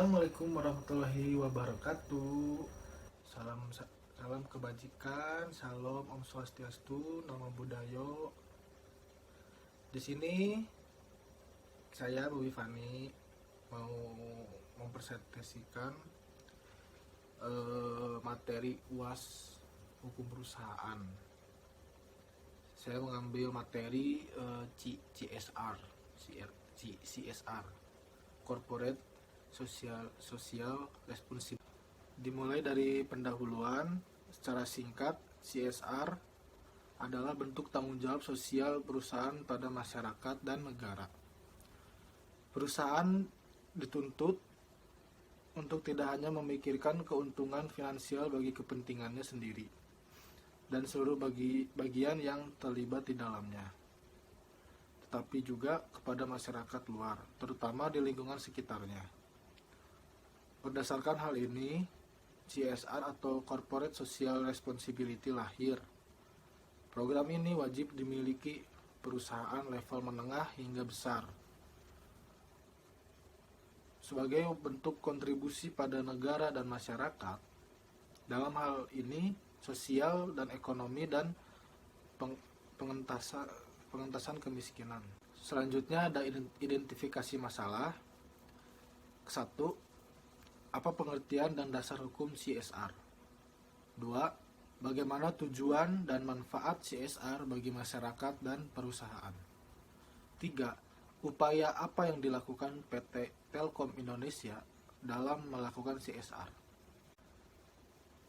Assalamualaikum warahmatullahi wabarakatuh. Salam kebajikan, salam Om Swastiastu, Namo Buddhaya. Di sini saya Bobi Fani mau mempresentasikan materi UAS Hukum Perusahaan. Saya mengambil materi CSR, Corporate Social Responsibility. Dimulai dari pendahuluan, secara singkat, CSR adalah bentuk tanggung jawab sosial perusahaan pada masyarakat dan negara. Perusahaan dituntut untuk tidak hanya memikirkan keuntungan finansial bagi kepentingannya sendiri dan seluruh bagian yang terlibat di dalamnya, tetapi juga kepada masyarakat luar, terutama di lingkungan sekitarnya. Berdasarkan hal ini, CSR atau Corporate Social Responsibility lahir. Program ini wajib dimiliki perusahaan level menengah hingga besar sebagai bentuk kontribusi pada negara dan masyarakat. Dalam hal ini, sosial dan ekonomi dan pengentasan kemiskinan. Selanjutnya ada identifikasi masalah. 1. Apa pengertian dan dasar hukum CSR? 2. Bagaimana tujuan dan manfaat CSR bagi masyarakat dan perusahaan? 3. Upaya apa yang dilakukan PT Telkom Indonesia dalam melakukan CSR?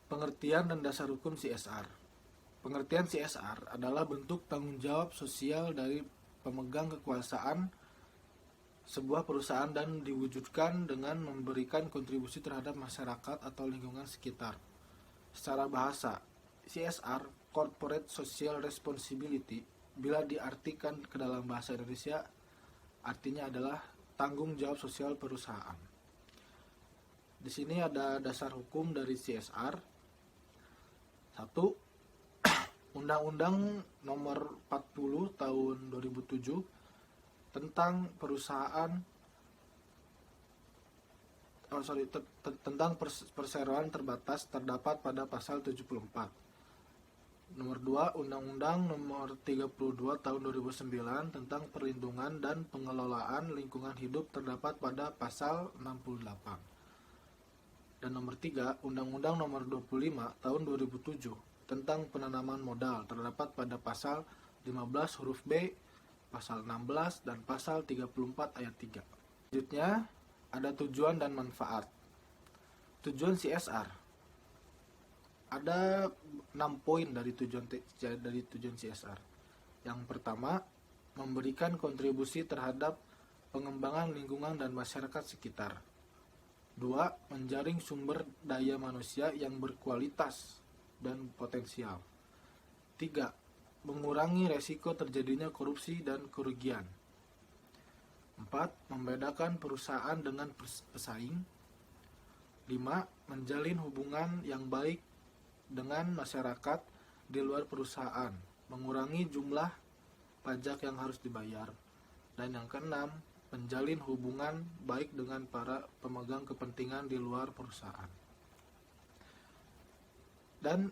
Pengertian dan dasar hukum CSR. Pengertian CSR adalah bentuk tanggung jawab sosial dari pemegang kekuasaan sebuah perusahaan dan diwujudkan dengan memberikan kontribusi terhadap masyarakat atau lingkungan sekitar. Secara bahasa, CSR, Corporate Social Responsibility, bila diartikan ke dalam bahasa Indonesia, artinya adalah tanggung jawab sosial perusahaan. Di sini ada dasar hukum dari CSR. 1. Undang-Undang Nomor 40 Tahun 2007 tentang tentang perseroan terbatas terdapat pada pasal 74. Nomor 2, Undang-Undang Nomor 32 Tahun 2009 tentang perlindungan dan pengelolaan lingkungan hidup terdapat pada pasal 68. Dan nomor 3, Undang-Undang Nomor 25 Tahun 2007 tentang penanaman modal terdapat pada pasal 15 huruf B, pasal 16 dan pasal 34 ayat 3. Selanjutnya ada tujuan dan manfaat. Tujuan CSR. Ada 6 poin dari tujuan CSR. Yang pertama, memberikan kontribusi terhadap pengembangan lingkungan dan masyarakat sekitar. 2. Menjaring sumber daya manusia yang berkualitas dan potensial. 3. Mengurangi resiko terjadinya korupsi dan kerugian. 4. Membedakan perusahaan dengan pesaing. 5. Menjalin hubungan yang baik dengan masyarakat di luar perusahaan, mengurangi jumlah pajak yang harus dibayar. Dan yang keenam, menjalin hubungan baik dengan para pemegang kepentingan di luar perusahaan. Dan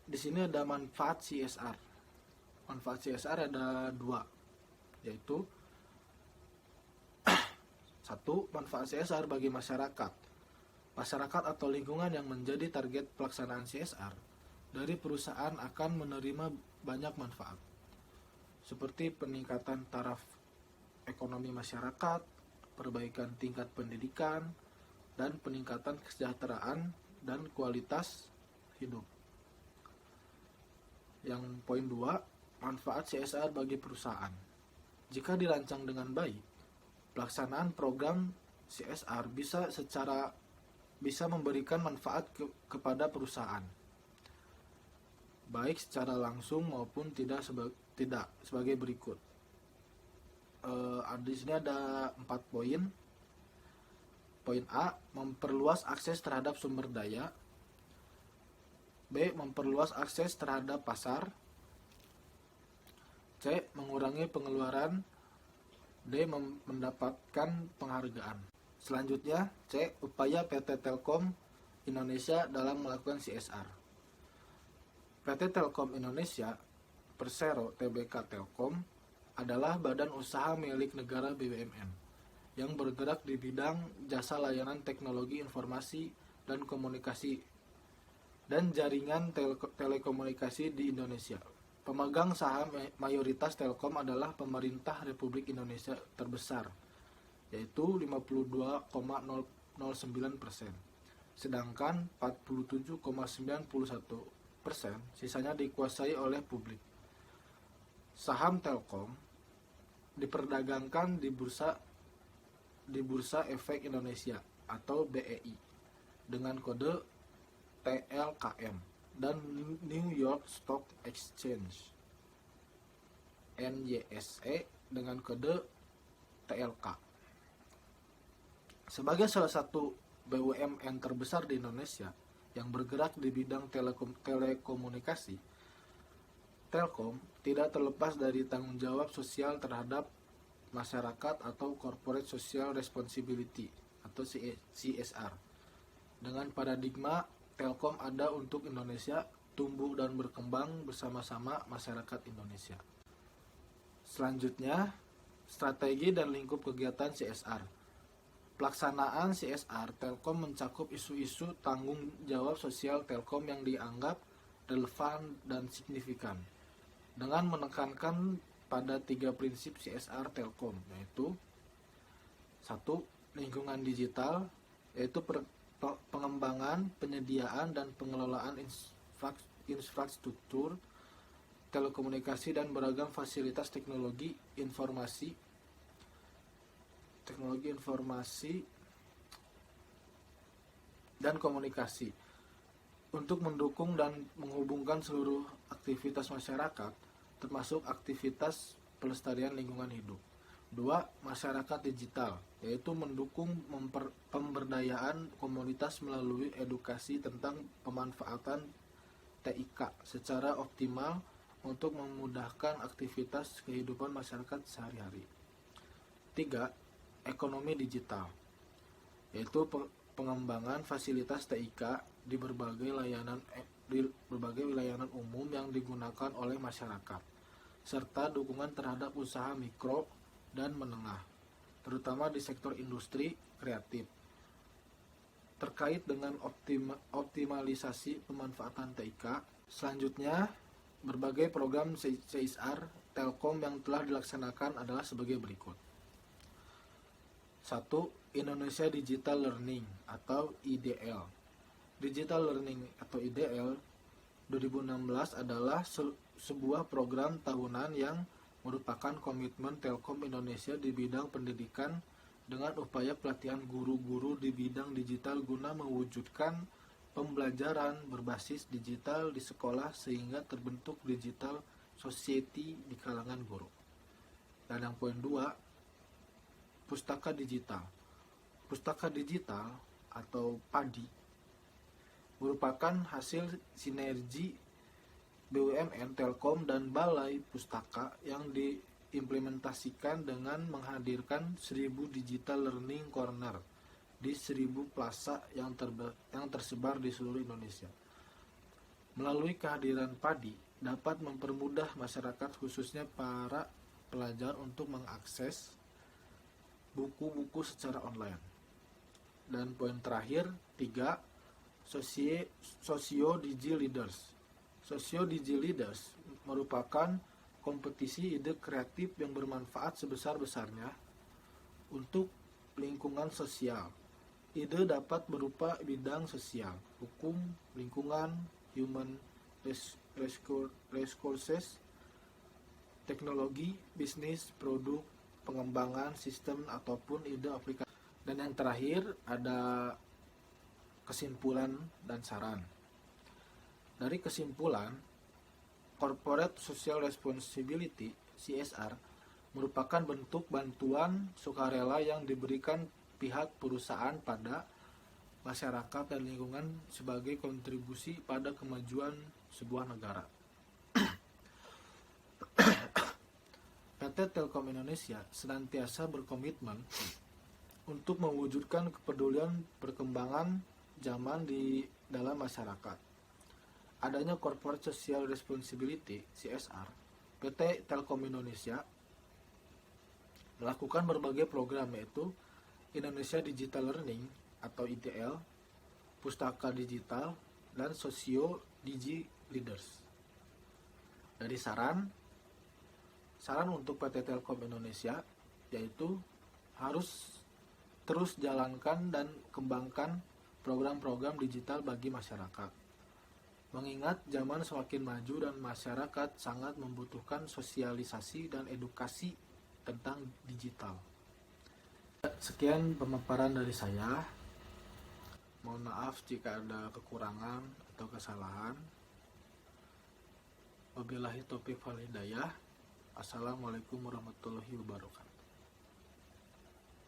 di sini ada manfaat CSR. Manfaat CSR ada 2, yaitu 1. Manfaat CSR bagi masyarakat. Masyarakat atau lingkungan yang menjadi target pelaksanaan CSR dari perusahaan akan menerima banyak manfaat, seperti peningkatan taraf ekonomi masyarakat, perbaikan tingkat pendidikan, dan peningkatan kesejahteraan dan kualitas hidup. Yang poin 2, manfaat CSR bagi perusahaan. Jika dirancang dengan baik, pelaksanaan program CSR bisa memberikan manfaat kepada perusahaan, baik secara langsung maupun tidak sebagai berikut. Di sini ada 4 poin. Poin A, memperluas akses terhadap sumber daya. B. Memperluas akses terhadap pasar. C. Mengurangi pengeluaran. D. Mendapatkan penghargaan. Selanjutnya, C. Upaya PT Telkom Indonesia dalam melakukan CSR. PT Telkom Indonesia Persero Tbk Telkom adalah badan usaha milik negara BUMN yang bergerak di bidang jasa layanan teknologi informasi dan komunikasi dan jaringan telekomunikasi di Indonesia. Pemegang saham mayoritas Telkom adalah pemerintah Republik Indonesia terbesar, yaitu 52,09%, sedangkan 47,91% sisanya dikuasai oleh publik. Saham Telkom diperdagangkan di Bursa Efek Indonesia atau BEI dengan kode TLKM dan New York Stock Exchange NYSE dengan kode TLK. Sebagai salah satu BUMN terbesar di Indonesia yang bergerak di bidang telekomunikasi, Telkom tidak terlepas dari tanggung jawab sosial terhadap masyarakat atau Corporate Social Responsibility atau CSR. Dengan paradigma Telkom ada untuk Indonesia, tumbuh dan berkembang bersama-sama masyarakat Indonesia. Selanjutnya, strategi dan lingkup kegiatan CSR. Pelaksanaan CSR Telkom mencakup isu-isu tanggung jawab sosial Telkom yang dianggap relevan dan signifikan, dengan menekankan pada 3 prinsip CSR Telkom, yaitu 1. Lingkungan digital, yaitu pengembangan, penyediaan, dan pengelolaan infrastruktur telekomunikasi dan beragam fasilitas teknologi informasi dan komunikasi untuk mendukung dan menghubungkan seluruh aktivitas masyarakat, termasuk aktivitas pelestarian lingkungan hidup. 2. Masyarakat digital, yaitu mendukung pemberdayaan komunitas melalui edukasi tentang pemanfaatan TIK secara optimal untuk memudahkan aktivitas kehidupan masyarakat sehari-hari. 3. Ekonomi digital, yaitu pengembangan fasilitas TIK di berbagai layanan umum yang digunakan oleh masyarakat, serta dukungan terhadap usaha mikro dan menengah, terutama di sektor industri kreatif, terkait dengan optimalisasi pemanfaatan TIK. Selanjutnya, berbagai program CSR Telkom yang telah dilaksanakan adalah sebagai berikut. 1. Indonesia Digital Learning atau IDL. Digital Learning atau IDL 2016 adalah sebuah program tahunan yang merupakan komitmen Telkom Indonesia di bidang pendidikan dengan upaya pelatihan guru-guru di bidang digital guna mewujudkan pembelajaran berbasis digital di sekolah sehingga terbentuk digital society di kalangan guru. Dan yang poin 2, pustaka digital. Pustaka digital atau PADI merupakan hasil sinergi BUMN Telkom dan Balai Pustaka yang diimplementasikan dengan menghadirkan 1000 Digital Learning Corner di 1000 plaza yang tersebar di seluruh Indonesia. Melalui kehadiran PADI dapat mempermudah masyarakat khususnya para pelajar untuk mengakses buku-buku secara online. Dan poin terakhir 3, Socio Digi Leaders. Socio Digi Leaders merupakan kompetisi ide kreatif yang bermanfaat sebesar-besarnya untuk lingkungan sosial. Ide dapat berupa bidang sosial, hukum, lingkungan, human resources, teknologi, bisnis, produk, pengembangan sistem ataupun ide aplikasi. Dan yang terakhir ada kesimpulan dan saran. Dari kesimpulan, Corporate Social Responsibility (CSR) merupakan bentuk bantuan sukarela yang diberikan pihak perusahaan pada masyarakat dan lingkungan sebagai kontribusi pada kemajuan sebuah negara. PT Telkom Indonesia senantiasa berkomitmen untuk mewujudkan kepedulian perkembangan zaman di dalam masyarakat. Adanya Corporate Social Responsibility (CSR), PT Telkom Indonesia melakukan berbagai program, yaitu Indonesia Digital Learning atau IDL, Pustaka Digital, dan Sosio Digi Leaders. Dari saran untuk PT Telkom Indonesia yaitu harus terus jalankan dan kembangkan program-program digital bagi masyarakat. Mengingat zaman semakin maju dan masyarakat sangat membutuhkan sosialisasi dan edukasi tentang digital. Sekian pemaparan dari saya. Mohon maaf jika ada kekurangan atau kesalahan. Wabillahi taufiq wal hidayah. Assalamualaikum warahmatullahi wabarakatuh.